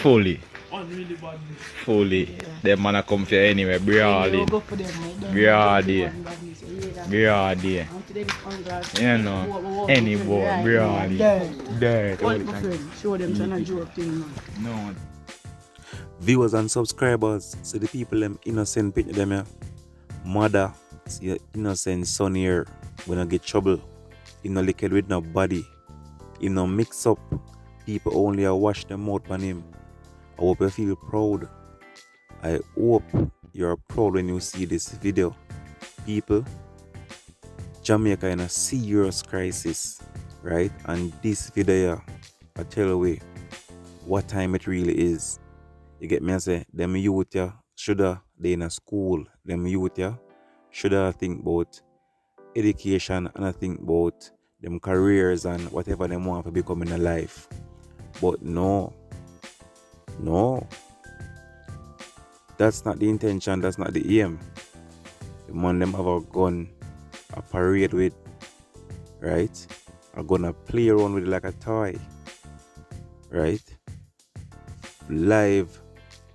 Fully. Unreally badness. Fully. Them man a come for anyway, broadly. Broadly. Broadly. You know, any boy, broadly. Dead. What my friend? Show them some a joke thing, man. No. Viewers and subscribers, so the people them innocent picture them here. Mother, see your innocent son here. When I get trouble, he no liquid with no body. He no mix up. People only wash them out on him. I hope you feel proud. I hope you're proud when you see this video. People, Jamaica in a serious crisis, right? And this video, I tell you what time it really is. You get me? I say, them youth shoulda they in a school. Them youth shoulda think about education and I think about them careers and whatever them want to become in a life. But no. That's not the intention, that's not the aim. The man them have a gun, a parade with, right? Are gonna play around with it like a toy, right? Live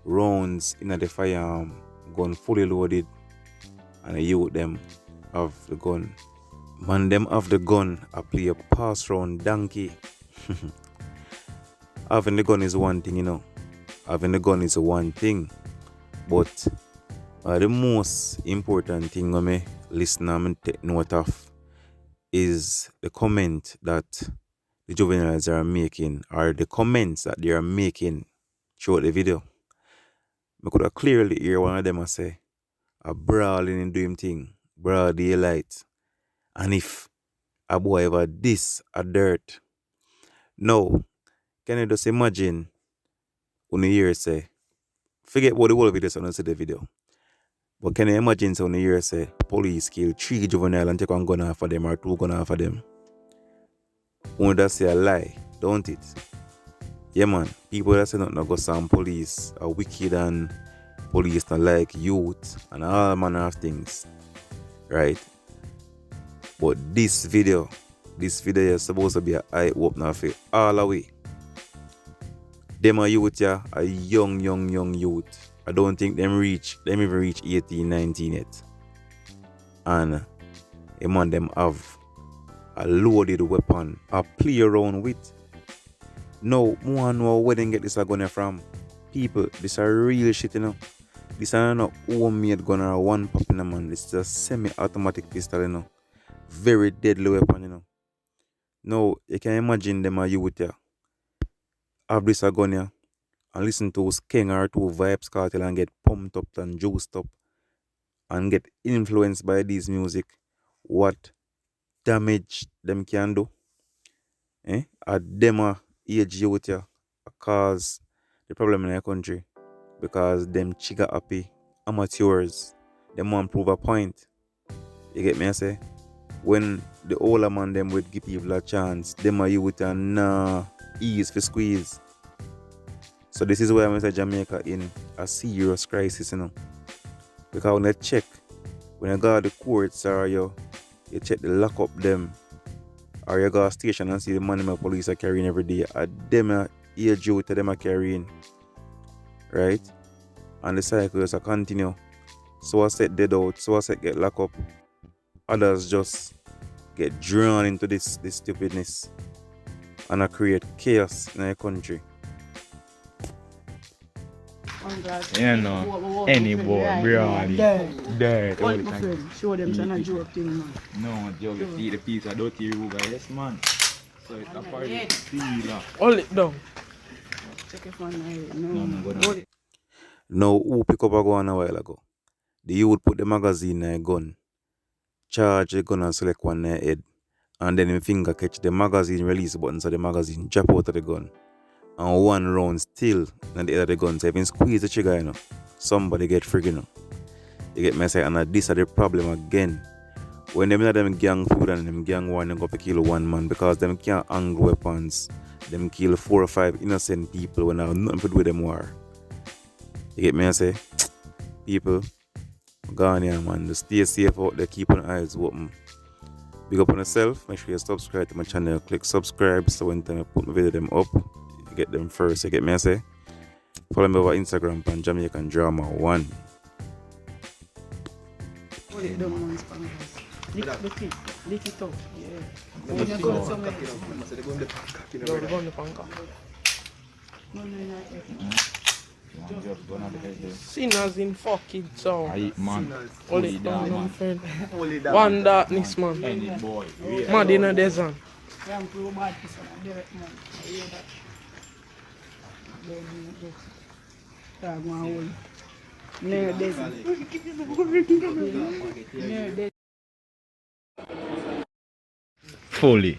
rounds in the firearm, gun fully loaded, and the youth them have the gun. Man them have the gun, I play a pass round donkey. Having the gun is one thing, you know. Having the gun is one thing. But the most important thing I may listen and take note of is the comment that the juveniles are making, or the comments that they are making throughout the video. I could have clearly hear one of them say, a brawling and doing thing, broad daylight. And if a boy ever this, a dirt. No, can you just imagine when you hear say, forget about the whole video so don't see the video. But can you imagine so when you hear say, police kill 3 juvenile and take one gun off of them or 2 gun off of them? Won't that say a lie, don't it? Yeah man, people that say nothing go some police are wicked and police not like youth and all manner of things. Right? But this video is supposed to be an eye-opener for all the way. Them are youth, a young youth. I don't think them even reach 18, 19 yet. And a man them have a loaded weapon, a play around with. No, more know where they get this gun from. People, this are real shit, you know. This are not homemade gun or one pop in a man. This is a semi-automatic pistol, you know. Very deadly weapon, you know. No, you can imagine them a youth have this a gun here and listen to Skeng or to Vibes Cartel and get pumped up and juiced up and get influenced by this music. What damage them can do? A them a age youth cause the problem in our country because them chigga happy amateurs. Them want prove a point. You get me I say? When the older man them would give people a chance, them a youth and nah ease for squeeze. So this is why I'm say Jamaica in a serious crisis, you know. Because when you check, when you go to the courts or you check the lock up them, or you go to a station and see the money my police are carrying every day, them a age youth them are carrying. Right? And the cycle just continue. So I said dead out, so I said get locked up. Others just get drawn into this stupidness and I create chaos in our country. You know, any boy, broadly. Dead. What my friend? Show them some a joke thing, man. No, joke, the piece of dirty Ruga, yes man. So it's a party stealer. Hold it down. Check if one No. Now, who pick up a gun a while ago? The youth put the magazine in a gun, charge the gun and select one in their head, and then him finger catch the magazine release button so the magazine drop out of the gun. And one round still and the other of the gun, so if you squeeze the trigger, you know, somebody get free, you know. You get me say, and this is the problem again. When them gang food and them gang war, them go to kill one man because them can't angle weapons. Them kill 4 or 5 innocent people when I have nothing to do with them war. You get me I say? People, gone here man, just stay safe out there, keep on eyes open. Big up on yourself, make sure you subscribe to my channel, click subscribe so when time I put my video them up, you get them first, you get me I say? Follow me over Instagram on Jamaican Drama 1. Hold it down, man, Spangas. Lick it up. Yeah. Let's When you go. go somewhere. Yo, the gun, the panka. No, Just go on the head there. Sinners in fucking sound. I man. Hold Fully it down, down, my man. friend. Hold it down. One darkness, man. Any boy. Real. Mad in a desert. I'm too bad for some direct man. I hear that. Tag my hole. Near desert. Near desert. Fully.